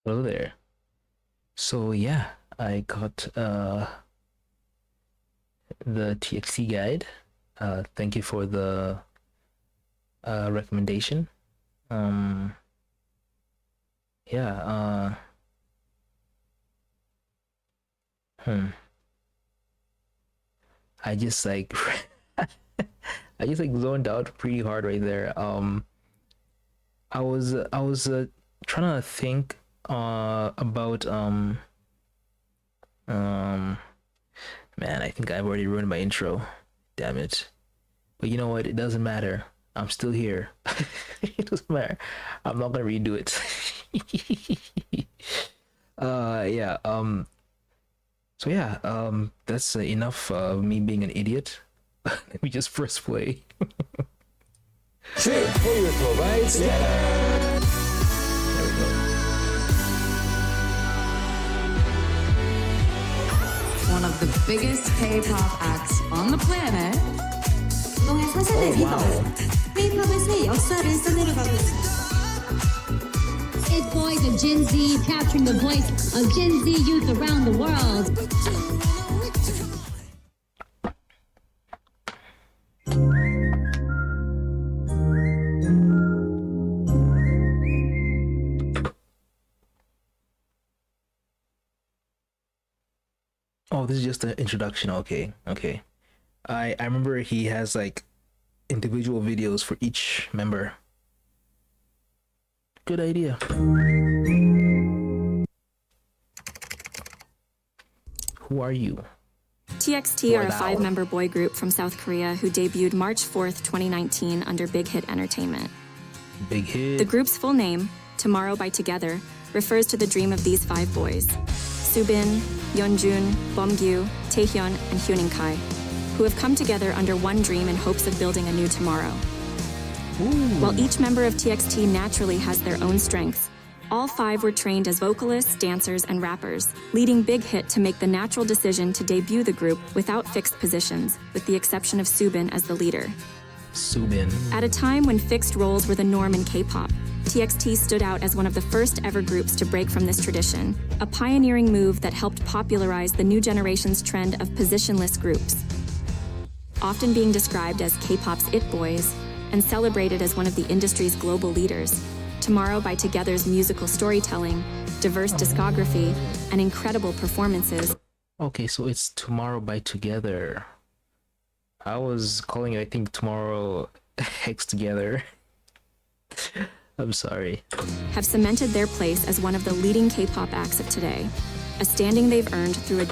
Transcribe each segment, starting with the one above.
Hello there. So yeah, I got the TXT guide. Thank you for the recommendation. Um yeah, hmm. I just like I just like zoned out pretty hard right there. I was trying to think about um man, I think I've already ruined my intro. Damn it. But you know what? It doesn't matter. I'm still here. It doesn't matter. I'm not gonna redo it. Yeah. So yeah. That's enough of me being an idiot. Let me just press play. There we go. One of the biggest K-pop acts on the planet. 그동안 사세대 Oh wow. K-팝의 역사를 써내려가고 있습니다. It boys of Gen Z capturing the voice of Gen Z youth around the world. Oh, this is just an introduction. Okay, okay. I remember he has like individual videos for each member. Good idea. Who are you? TXT are a Wow. 5-member boy group from South Korea who debuted March 4th, 2019 under Big Hit Entertainment. Big hit. The group's full name, Tomorrow by Together, refers to the dream of these 5 boys: Subin, Yeonjun, Bomgyu, Taehyun, and Hyunin Kai, who have come together under one dream in hopes of building a new tomorrow. While each member of TXT naturally has their own strengths, all 5 were trained as vocalists, dancers, and rappers, leading Big Hit to make the natural decision to debut the group without fixed positions, with the exception of Subin as the leader. Subin. At a time when fixed roles were the norm in K-pop, TXT stood out as one of the first ever groups to break from this tradition, a pioneering move that helped popularize the new generation's trend of positionless groups. Often being described as K-pop's it boys and celebrated as one of the industry's global leaders, Tomorrow by Together's musical storytelling, diverse discography, and incredible performances. Okay, so it's Tomorrow by Together. I was calling it, I think, Tomorrow X Together. I'm sorry. Have cemented their place as one of the leading K-pop acts of today, a standing they've earned through a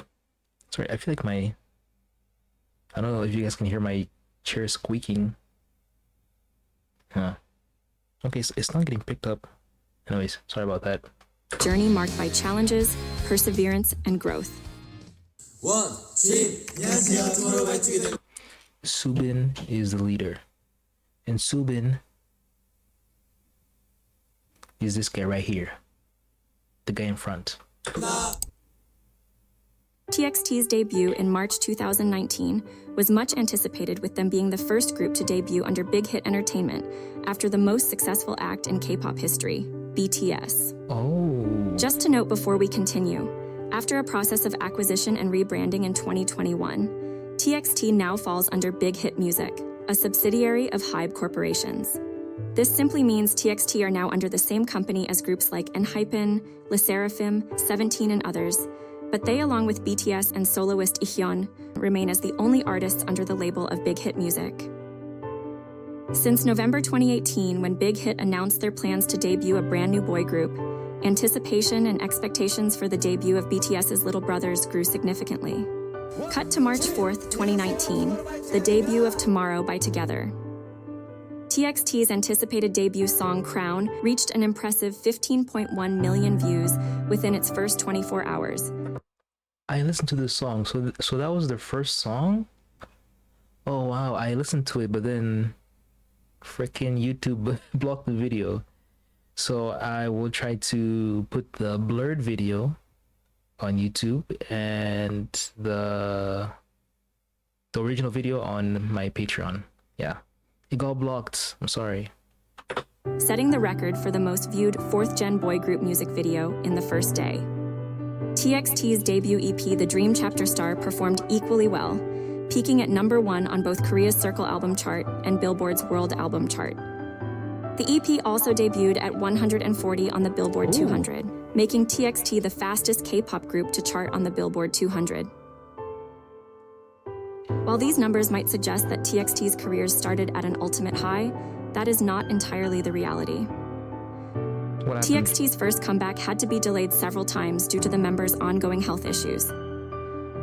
Sorry, I feel like I don't know if you guys can hear my chair squeaking. Huh. Okay, so it's not getting picked up. Anyways, sorry about that. journey marked by challenges, perseverance, and growth. One team. 안녕하세요. Tomorrow by Together. Subin is the leader. And Subin is this guy right here. The guy in front. TXT's debut in March 2019 was much anticipated, with them being the first group to debut under Big Hit Entertainment after the most successful act in K-pop history, BTS. Oh. Just to note before we continue, after a process of acquisition and rebranding in 2021, TXT now falls under Big Hit Music, a subsidiary of Hybe Corporations. This simply means TXT are now under the same company as groups like ENHYPEN, LE SSERAFIM, 17, and others, but they, along with BTS and soloist Ihyun, remain as the only artists under the label of Big Hit Music. Since November 2018, when Big Hit announced their plans to debut a brand new boy group, anticipation and expectations for the debut of BTS's little brothers grew significantly. Cut to March 4th, 2019, the debut of Tomorrow by Together. TXT's anticipated debut song, Crown, reached an impressive 15.1 million views within its first 24 hours. I listened to this song. So that was their first song? Oh wow, I listened to it, but then freaking YouTube blocked the video. So I will try to put the blurred video on YouTube and the original video on my Patreon. Yeah. It got blocked. I'm sorry. setting the record for the most viewed 4th-gen boy group music video in the first day. TXT's debut EP, The Dream Chapter Star, performed equally well, peaking at #1 on both Korea's Circle Album Chart and Billboard's World Album Chart. The EP also debuted at 140 on the Billboard 200, making TXT the fastest K-pop group to chart on the Billboard 200. While these numbers might suggest that TXT's careers started at an ultimate high, that is not entirely the reality. What happened? TXT's first comeback had to be delayed several times due to the members' ongoing health issues.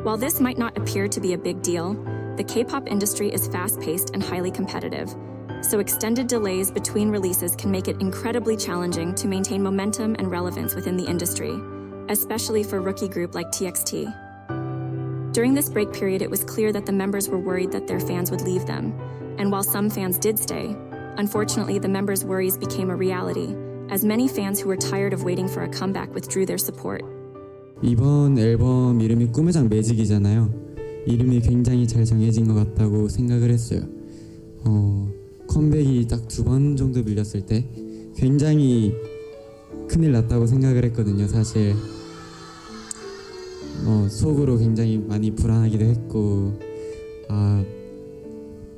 While this might not appear to be a big deal, the K-pop industry is fast-paced and highly competitive, so extended delays between releases can make it incredibly challenging to maintain momentum and relevance within the industry, especially for a rookie group like TXT. During this break period, it was clear that the members were worried that their fans would leave them, and while some fans did stay, unfortunately the members' worries became a reality, as many fans who were tired of waiting for a comeback withdrew their support. 이번 앨범 이름이 꿈의 장 매직이잖아요. 이름이 굉장히 잘 정해진 것 같다고 생각을 했어요. 컴백이 딱 2번 정도 밀렸을 때 굉장히 큰일 났다고 생각을 했거든요. 사실 속으로 굉장히 많이 불안하기도 했고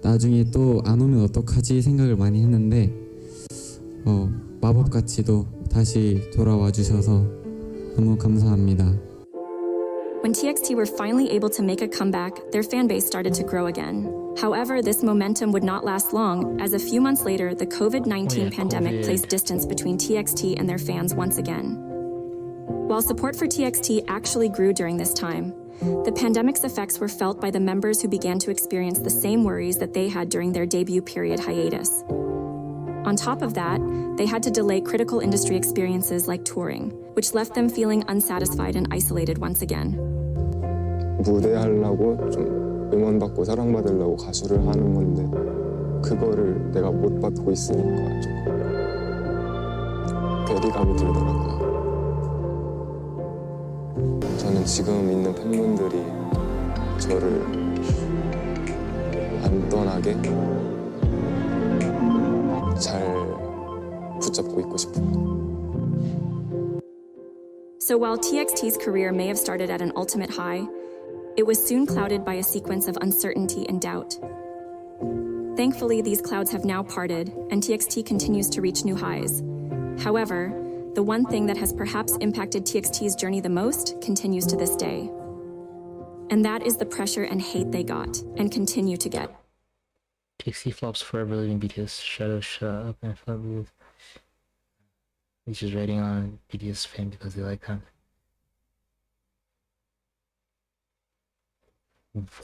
나중에 또 안 오면 어떡하지 생각을 많이 했는데 마법같이도 다시 돌아와 주셔서 너무 감사합니다. When TXT were finally able to make a comeback, their fanbase started to grow again. However, this momentum would not last long, as a few months later, the COVID-19 pandemic placed distance between TXT and their fans once again. While support for TXT actually grew during this time, the pandemic's effects were felt by the members who began to experience the same worries that they had during their debut period hiatus. On top of that, they had to delay critical industry experiences like touring, which left them feeling unsatisfied and isolated once again. 무대하려고 좀 응원받고 사랑받으려고 가수를 하는 건데 그거를 내가 못 받고 있으니까 조금 괴리감이 들더라고요. 저는 지금 있는 팬분들이 저를 안 떠나게 잘 붙잡고 있고 싶어요. So while TXT's career may have started at an ultimate high, it was soon clouded by a sequence of uncertainty and doubt. Thankfully, these clouds have now parted, and TXT continues to reach new highs. However, the one thing that has perhaps impacted TXT's journey the most continues to this day. And that is the pressure and hate they got, and continue to get. TXT flops forever, leaving BTS shadow shut up and flop with. He's just writing on BTS fan because they like him.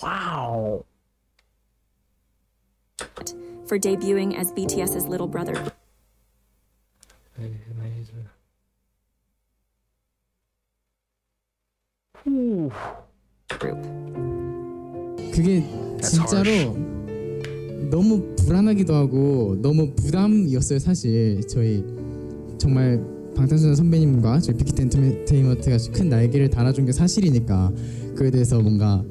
Wow. For debuting as BTS's little brother group. 그게 진짜로 너무 불안하기도 하고 너무 부담이었어요. 사실 저희 정말 방탄소년단 선배님과 저희 빅히트 엔터테인먼트가 큰 날개를 달아준 게 사실이니까 그에 대해서 뭔가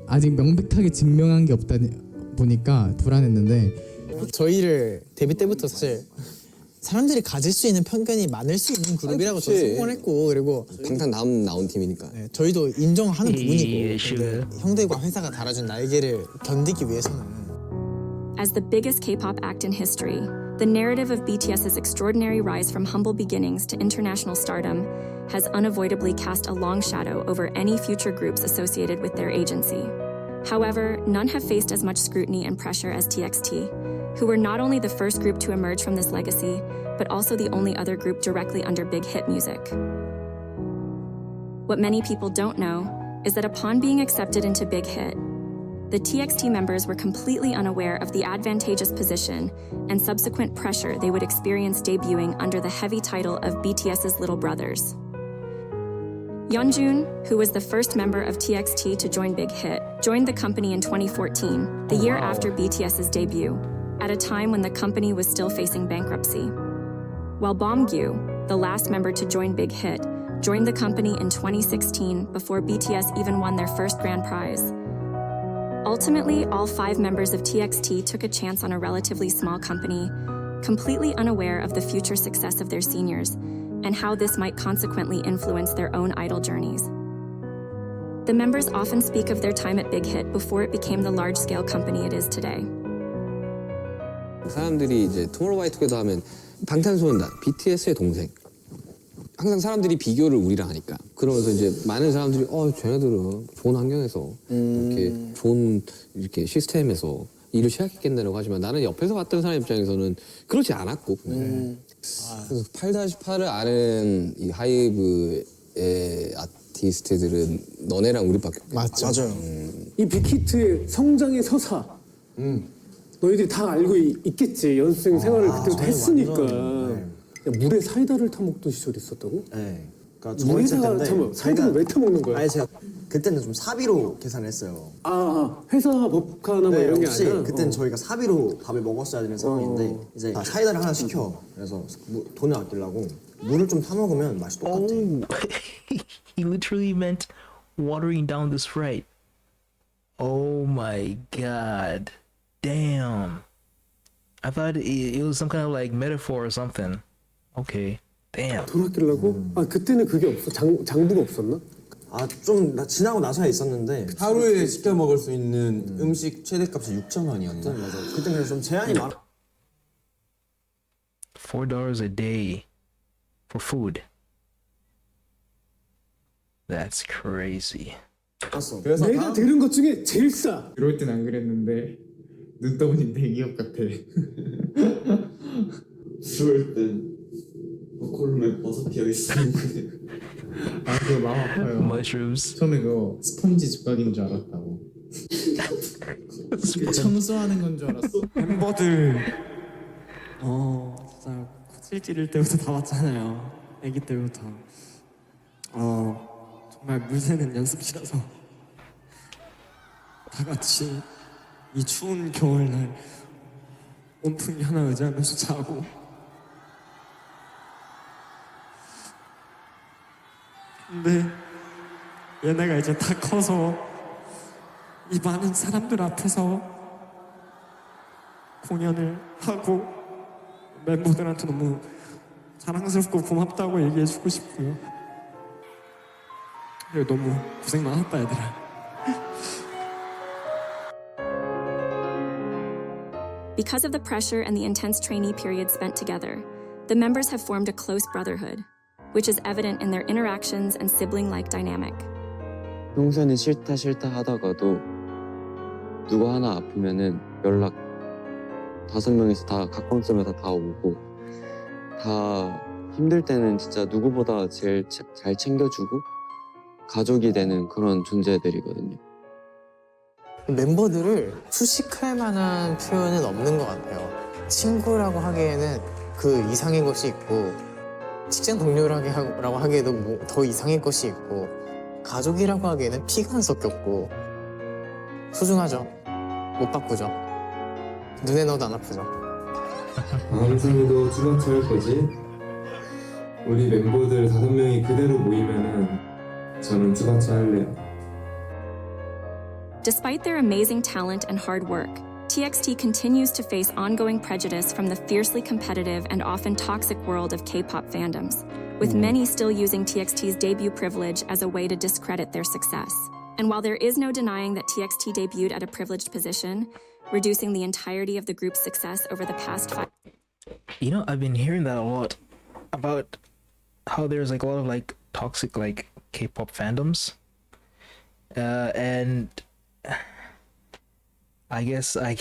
아직 명백하게 증명한 게 없다 보니까 불안했는데 저희를 데뷔 때부터 사실 사람들이 가질 수 있는 편견이 많을 수 있는 그룹이라고 저는 생각을 했고 그리고 방탄 다음 나온 팀이니까 네, 저희도 인정하는 부분이고 근데 형들과 회사가 달아준 날개를 견디기 위해서는 As the biggest K-pop act in history, the narrative of BTS's extraordinary rise from humble beginnings to international stardom has unavoidably cast a long shadow over any future groups associated with their agency. However, none have faced as much scrutiny and pressure as TXT, who were not only the first group to emerge from this legacy, but also the only other group directly under Big Hit music. What many people don't know is that upon being accepted into Big Hit, the TXT members were completely unaware of the advantageous position and subsequent pressure they would experience debuting under the heavy title of BTS's Little Brothers. Yeonjun, who was the first member of TXT to join Big Hit, joined the company in 2014, the year after BTS's debut, at a time when the company was still facing bankruptcy. While Bomgyu, the last member to join Big Hit, joined the company in 2016 before BTS even won their first grand prize. Ultimately, all 5 members of TXT took a chance on a relatively small company, completely unaware of the future success of their seniors and how this might consequently influence their own idol journeys. The members often speak of their time at Big Hit before it became the large-scale company it is today. 사람들이 이제 투모로우바이투게더 하면 방탄소년단, BTS의 동생. 항상 사람들이 비교를 우리랑 하니까. 그러면서 이제 많은 사람들이 쟤네들은 좋은 환경에서 이렇게 좋은 이렇게 시스템에서 일을 시작했겠네라고 하지만 나는 옆에서 봤던 사람 입장에서는 그렇지 않았고. 그래서 8-8을 아는 이 하이브의 아티스트들은 너네랑 우리밖에 없겠다. 맞아요. 이 빅히트의 성장의 서사 너희들이 다 알고 있겠지. 연습생 생활을 그때부터 했으니까. 물에 사이다를 타먹던 시절이 있었다고? 네. 그러니까 물에다가 사이다를 왜 타먹는 거야? 아니 제가 그때는 좀 사비로 계산을 했어요. 회사 법카나 뭐 이런 게 혹시 아니라? 그때는 저희가 사비로 밥을 먹었어야 되는 상황인데 이제 사이다를 하나 시켜. 그래서 돈을 아끼려고 물을 좀 타먹으면 맛이 똑같아. He literally meant watering down the Sprite. Oh my god. Damn. I thought it was some kind of like metaphor or something. Okay. Damn. 돈 아끼려고? 그때는 그게 없어? 장부가 없었나? 좀 지나고 나서야 있었는데 하루에 시켜 먹을 수 있는 음식 최대값이 6,000원이었나? 맞아. 그때 그래서 좀 제한이 많아. $4 a day for food. That's crazy. 그래서 내가 들은 것 중에 제일 싸. 그럴 땐 안 그랬는데 눈 떠보니 대기업 같아. 추울 땐 콜룸에 버섯피어 있었는데. 그거 마음 아파요. Mushrooms. 처음에 그거 스펀지 집각인 줄 알았다고. 청소하는 건 줄 알았어. 멤버들 진짜 코찔 찌를 때부터 다 왔잖아요. 아기 때부터. 정말 물새는 연습실에서 다 같이 이 추운 겨울날 온풍이 하나 의지하면서 자고 근데 얘네가 이제 다 커서 이 많은 사람들 앞에서 공연을 하고 멤버들한테 너무 자랑스럽고 고맙다고 얘기해주고 싶고요. 그리고 너무 고생 많았다 얘들아. Because of the pressure and the intense trainee period spent together, the members have formed a close brotherhood, which is evident in their interactions and sibling-like dynamic. 평소에는 싫다 하다가도 누구 하나 아프면은 연락 5명이서 다 각방점에서 다 오고 다 힘들 때는 진짜 누구보다 제일 잘 챙겨주고 가족이 되는 그런 존재들이거든요. 멤버들을 수식할 만한 표현은 없는 것 같아요. 친구라고 하기에는 그 이상의 것이 있고 직장 동료라고 하기에도 뭐 더 이상의 것이 있고 가족이라고 하기에는 피가 안 섞였고 소중하죠. 못 바꾸죠. 눈에 넣어도 안 아프죠. 항상도 쭈마차 할 거지? 우리 멤버들 5명이 그대로 모이면은 저는 쭈마차 할래요. Despite their amazing talent and hard work, TXT continues to face ongoing prejudice from the fiercely competitive and often toxic world of K-pop fandoms, with many still using TXT's debut privilege as a way to discredit their success. And while there is no denying that TXT debuted at a privileged position, reducing the entirety of the group's success over the past 5 You know, I've been hearing that a lot about how there's like a lot of like toxic like K-pop fandoms. And I guess I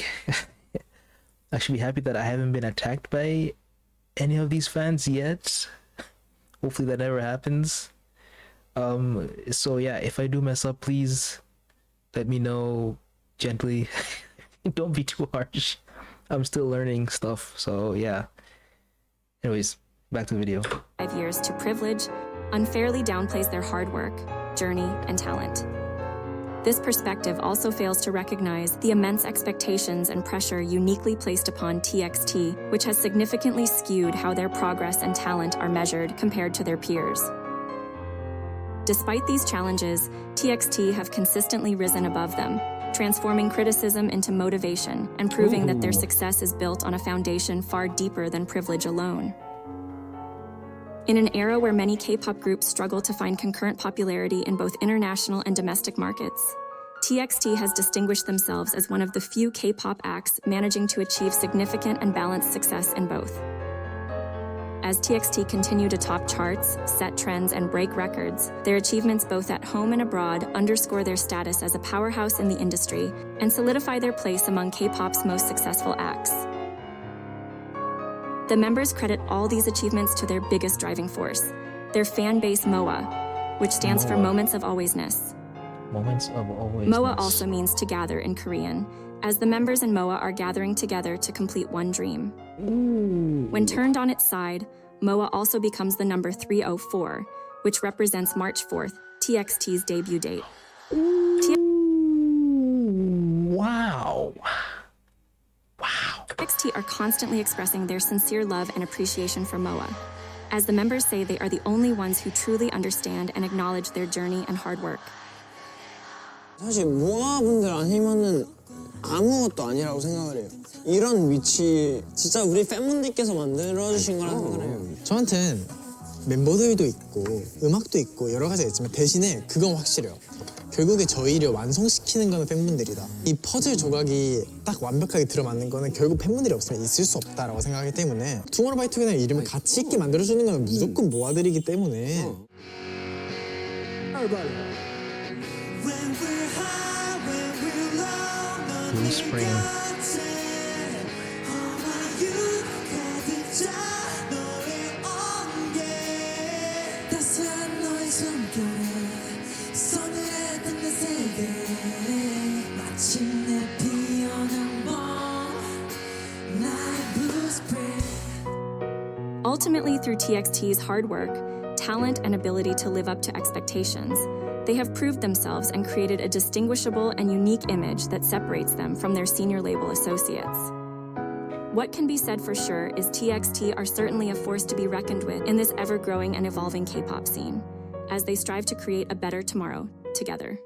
should be happy that I haven't been attacked by any of these fans yet. Hopefully that never happens. So yeah, if I do mess up, please let me know gently. Don't be too harsh. I'm still learning stuff, so yeah. Anyways, back to the video. 5 years to privilege unfairly downplays their hard work, journey, and talent. This perspective also fails to recognize the immense expectations and pressure uniquely placed upon TXT, which has significantly skewed how their progress and talent are measured compared to their peers. Despite these challenges, TXT have consistently risen above them, transforming criticism into motivation and proving that their success is built on a foundation far deeper than privilege alone. In an era where many K-pop groups struggle to find concurrent popularity in both international and domestic markets, TXT has distinguished themselves as one of the few K-pop acts managing to achieve significant and balanced success in both. As TXT continue to top charts, set trends, and break records, their achievements both at home and abroad underscore their status as a powerhouse in the industry and solidify their place among K-pop's most successful acts. The members credit all these achievements to their biggest driving force, their fan base MOA, which stands for Moments of Alwaysness. Moments of Alwaysness. MOA also means to gather in Korean, as the members in MOA are gathering together to complete one dream. When turned on its side, MOA also becomes the number 304, which represents March 4th, TXT's debut date. Wow. TXT are constantly expressing their sincere love and appreciation for MOA. As the members say, they are the only ones who truly understand and acknowledge their journey and hard work. 사실 모아분들 아니면은 아무것도 아니라고 생각을 해요. 이런 위치 진짜 우리 팬분들께서 만들어주신 거라고 생각을 해요. 저한텐 멤버들도 있고 음악도 있고 여러 가지가 있지만 대신에 그건 확실해요. 결국에 저희를 완성시키는 거는 팬분들이다. 이 퍼즐 조각이 딱 완벽하게 들어맞는 거는 결국 팬분들이 없으면 있을 수 없다라고 생각하기 때문에 투모로우바이투게더의 이름을 가치 있게 만들어주는 거는 무조건 모아드리기 때문에 Blue Spring. Ultimately, through TXT's hard work, talent, and ability to live up to expectations, they have proved themselves and created a distinguishable and unique image that separates them from their senior label associates. What can be said for sure is TXT are certainly a force to be reckoned with in this ever-growing and evolving K-pop scene, as they strive to create a better tomorrow together.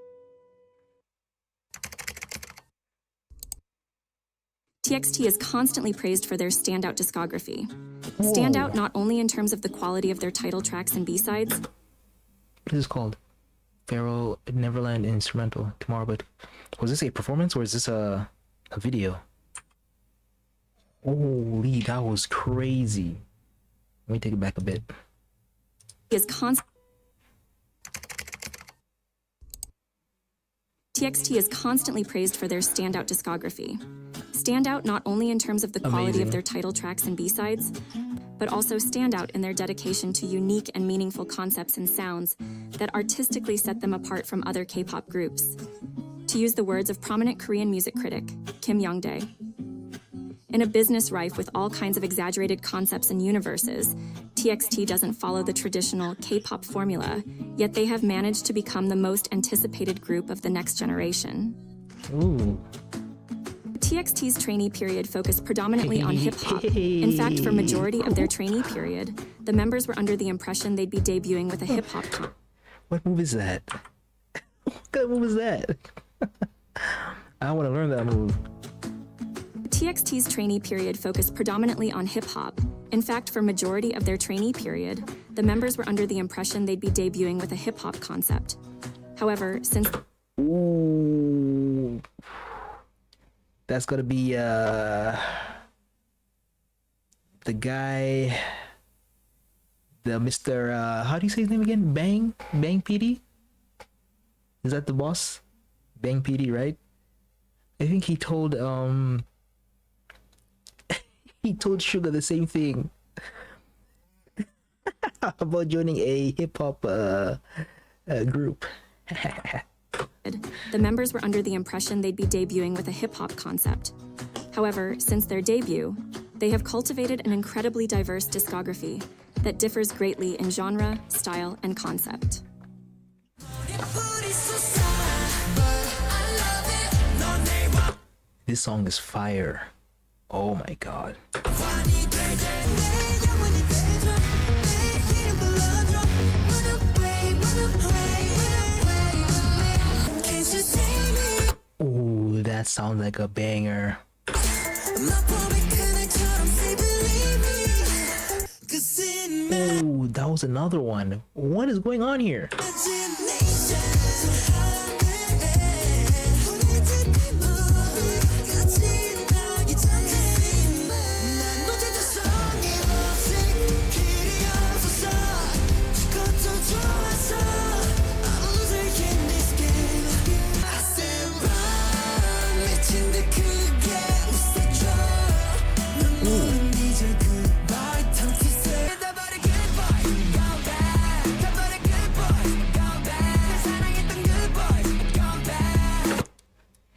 TXT is constantly praised for their standout discography. Standout not only in terms of the quality of their title tracks and B-sides. What is this called? Pharaoh Neverland Instrumental Tomorrow, but was this a performance or is this a video? Holy, that was crazy. Let me take it back a bit. TXT is constantly praised for their standout discography. Standout not only in terms of the quality of their title tracks and B-sides, but also stand out in their dedication to unique and meaningful concepts and sounds that artistically set them apart from other K-pop groups. To use the words of prominent Korean music critic Kim Young-dae, in a business rife with all kinds of exaggerated concepts and universes, TXT doesn't follow the traditional K-pop formula, yet they have managed to become the most anticipated group of the next generation. Ooh. TXT's trainee period focused predominantly on hip-hop. In fact, for majority of their trainee period, the members were under the impression they'd be debuting with a hip-hop group. What move is that? What kind of move is that? I want to learn that move. TXT's trainee period focused predominantly on hip-hop. In fact, for majority of their trainee period, the members were under the impression they'd be debuting with a hip-hop concept. However, since... Ooh. That's gonna be the guy, the Mr. How do you say his name again? Bang PD? Is that the boss? Bang PD, right? I think he told he told Suga the same thing about joining a hip hop group. The members were under the impression they'd be debuting with a hip-hop concept. However, since their debut, they have cultivated an incredibly diverse discography that differs greatly in genre, style, and concept. This song is fire. Oh my god. Ooh. That sounds like a banger. Oh, that was another one. What is going on here?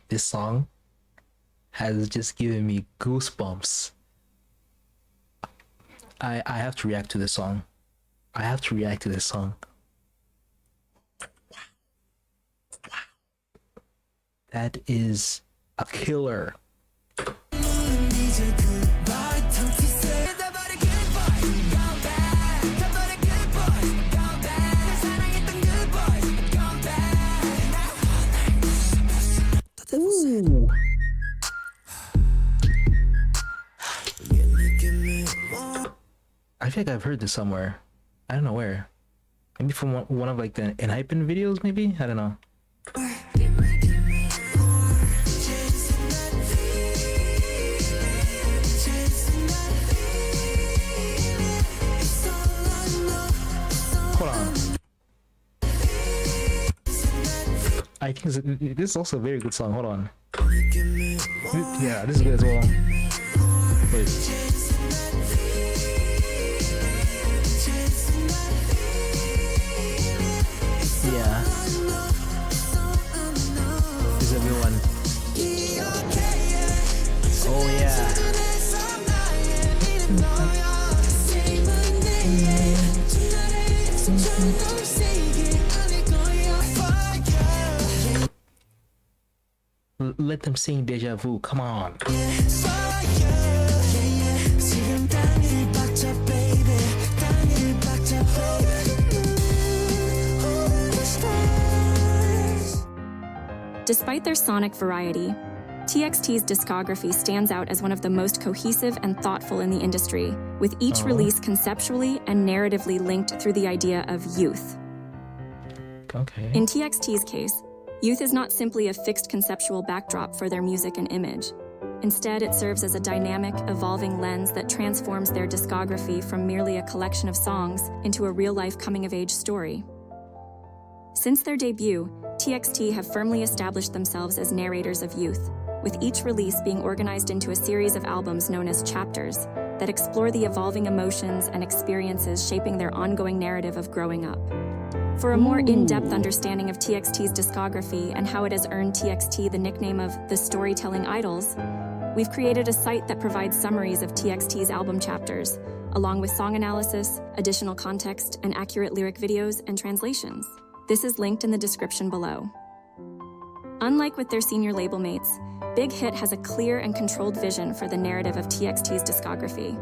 This song has just given me goosebumps. I have to react to this song. I have to react to this song. Wow. That is a killer. Ooh. I think I've heard this somewhere. I don't know where. Maybe from one of like the Enhypen videos, maybe? I don't know. Hold on. I think this is also a very good song. Hold on. Yeah, this is good as well. Wait. Yeah. This is a new one. Oh yeah. Let them sing Deja Vu. Come on. Despite their sonic variety, TXT's discography stands out as one of the most cohesive and thoughtful in the industry, with each release conceptually and narratively linked through the idea of youth. Okay. In TXT's case, youth is not simply a fixed conceptual backdrop for their music and image. Instead, it serves as a dynamic, evolving lens that transforms their discography from merely a collection of songs into a real-life coming-of-age story. Since their debut, TXT have firmly established themselves as narrators of youth, with each release being organized into a series of albums known as chapters that explore the evolving emotions and experiences shaping their ongoing narrative of growing up. For a more in-depth understanding of TXT's discography and how it has earned TXT the nickname of the Storytelling Idols, we've created a site that provides summaries of TXT's album chapters, along with song analysis, additional context, and accurate lyric videos and translations. This is linked in the description below. Unlike with their senior label mates, Big Hit has a clear and controlled vision for the narrative of TXT's discography,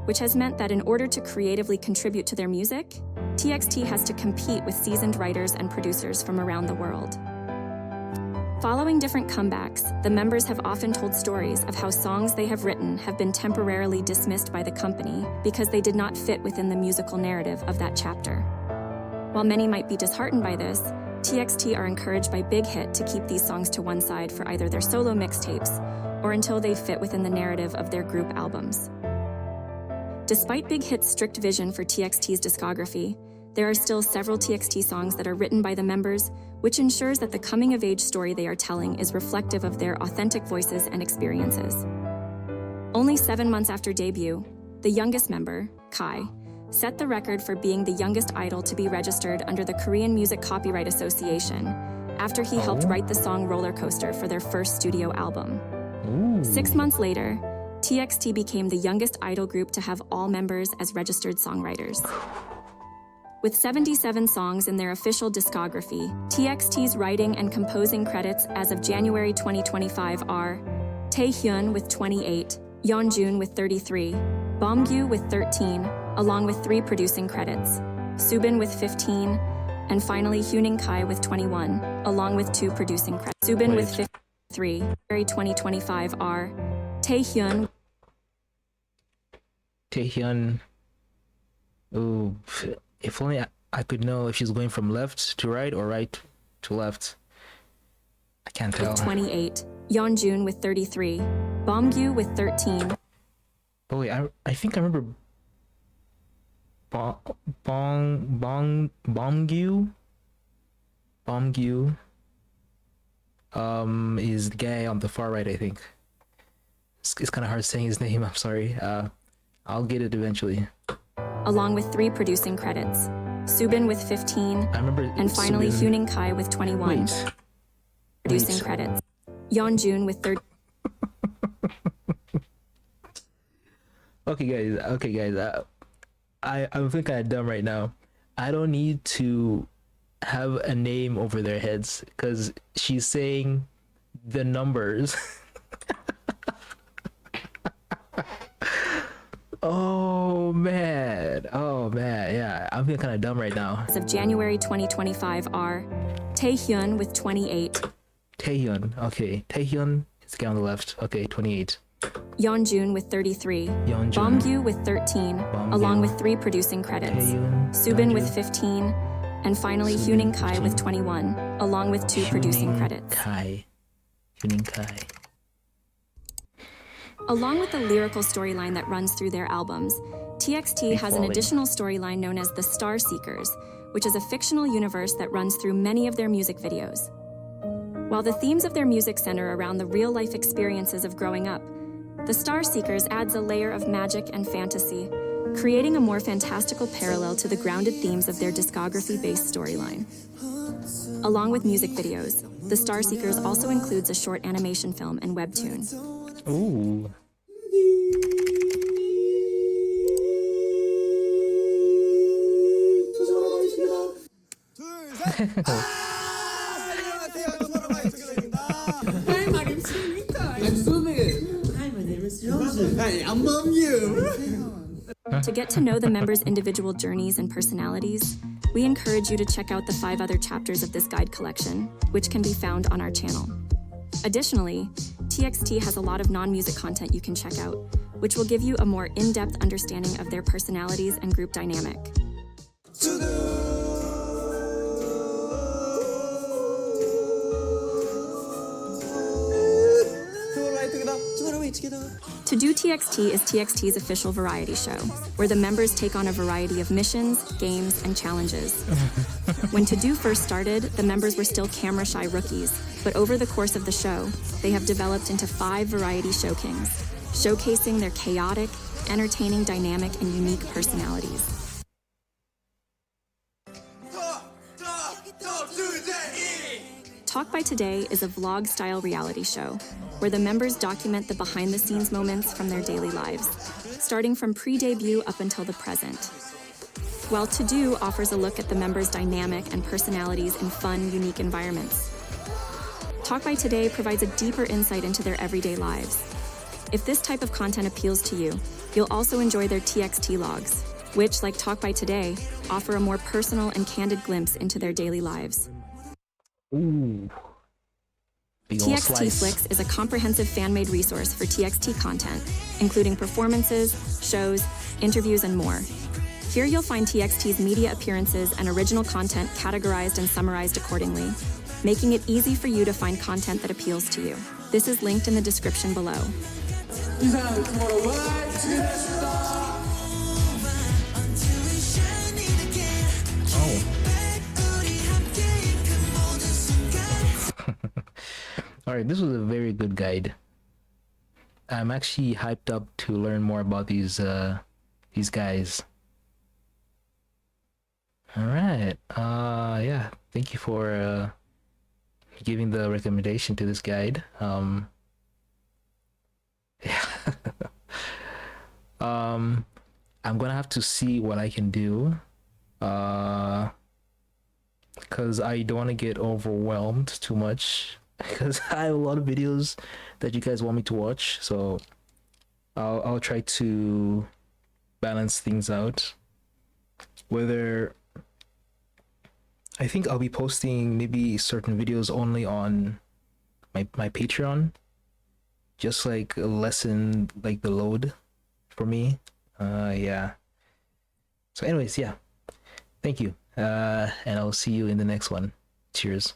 which has meant that in order to creatively contribute to their music, TXT has to compete with seasoned writers and producers from around the world. Following different comebacks, the members have often told stories of how songs they have written have been temporarily dismissed by the company because they did not fit within the musical narrative of that chapter. While many might be disheartened by this, TXT are encouraged by Big Hit to keep these songs to one side for either their solo mixtapes or until they fit within the narrative of their group albums. Despite Big Hit's strict vision for TXT's discography, there are still several TXT songs that are written by the members, which ensures that the coming-of-age story they are telling is reflective of their authentic voices and experiences. Only 7 months after debut, the youngest member, Kai, set the record for being the youngest idol to be registered under the Korean Music Copyright Association after he helped write the song Roller Coaster for their first studio album. 6 months later, TXT became the youngest idol group to have all members as registered songwriters. With 77 songs in their official discography, TXT's writing and composing credits as of January 2025 are Taehyun with 28, Yeonjun with 33, Bomgyu with 13, along with 3 producing credits, Subin with 15, and finally Hyuning Kai with 21, along with 2 producing credits. Subin with 15. February 2025 are Taehyun. Taehyun. Oh, if only I could know if she's going from left to right or right to left. I can't tell. With 28, Yeonjun with 33, Bomgyu with 13. Oh wait, I think I remember. Bomgyu is the guy on the far right, I think. It's kind of hard saying his name. I'm sorry. I'll get it eventually. Along with 3 producing credits. Subin with 15. I remember. And finally, Subin. Huening Kai with 21. Producing credits. Yeonjun with 30. Okay, guys. I'm feeling kind of dumb right now. I don't need to have a name over their heads because she's saying the numbers. Oh man, yeah, I'm feeling kind of dumb right now. As of January 2025 are Taehyun with 28. Taehyun, okay. Taehyun is the guy on the left. Okay, 28. Yeonjun with 33. Yeonjun. Bomgyu with 13, Bomgyu. Along with 3 producing credits. Taehyun, Subin with Yeonjun. 15. And finally, Subin, Huening Kai 15. with 21, along with 2 producing Huening credits. Huening Kai. Along with the lyrical storyline that runs through their albums, TXT has an falling. additional storyline known as the Star Seekers, which is a fictional universe that runs through many of their music videos. While the themes of their music center around the real-life experiences of growing up, the Star Seekers adds a layer of magic and fantasy, creating a more fantastical parallel to the grounded themes of their discography-based storyline. Along with music videos, the Star Seekers also includes a short animation film and webtoon. Ooh. Hi, my name's Sunika. I'm Subin. Hi, my name is Yeonjun. Hey, I'm Bomgyu. To get to know the members' individual journeys and personalities, we encourage you to check out the 5 other chapters of this guide collection, which can be found on our channel. Additionally, TXT has a lot of non-music content you can check out, which will give you a more in-depth understanding of their personalities and group dynamic. To Do TXT is TXT's official variety show, where the members take on a variety of missions, games, and challenges. When To Do first started, the members were still camera-shy rookies, but over the course of the show, they have developed into 5 variety show kings, showcasing their chaotic, entertaining, dynamic, and unique personalities. Talk by Today is a vlog-style reality show where the members document the behind-the-scenes moments from their daily lives, starting from pre-debut up until the present. While To Do offers a look at the members' dynamic and personalities in fun, unique environments. Talk by Today provides a deeper insight into their everyday lives. If this type of content appeals to you, you'll also enjoy their TXT logs, which, like Talk by Today, offer a more personal and candid glimpse into their daily lives. Ooh. Big ol' TXT slice. Flicks is a comprehensive fan-made resource for TXT content, including performances, shows, interviews, and more. Here you'll find TXT's media appearances and original content categorized and summarized accordingly, making it easy for you to find content that appeals to you. This is linked in the description below. Alright, this was a very good guide. I'm actually hyped up to learn more about these guys. Alright, yeah, thank you for giving the recommendation to this guide. Yeah. I'm gonna have to see what I can do, because I don't want to get overwhelmed too much, because I have a lot of videos that you guys want me to watch, so I'll try to balance things out. Whether I think I'll be posting maybe certain videos only on my Patreon, just like lessen like the load for me. Yeah. So anyways, yeah. Thank you. And I'll see you in the next one. Cheers.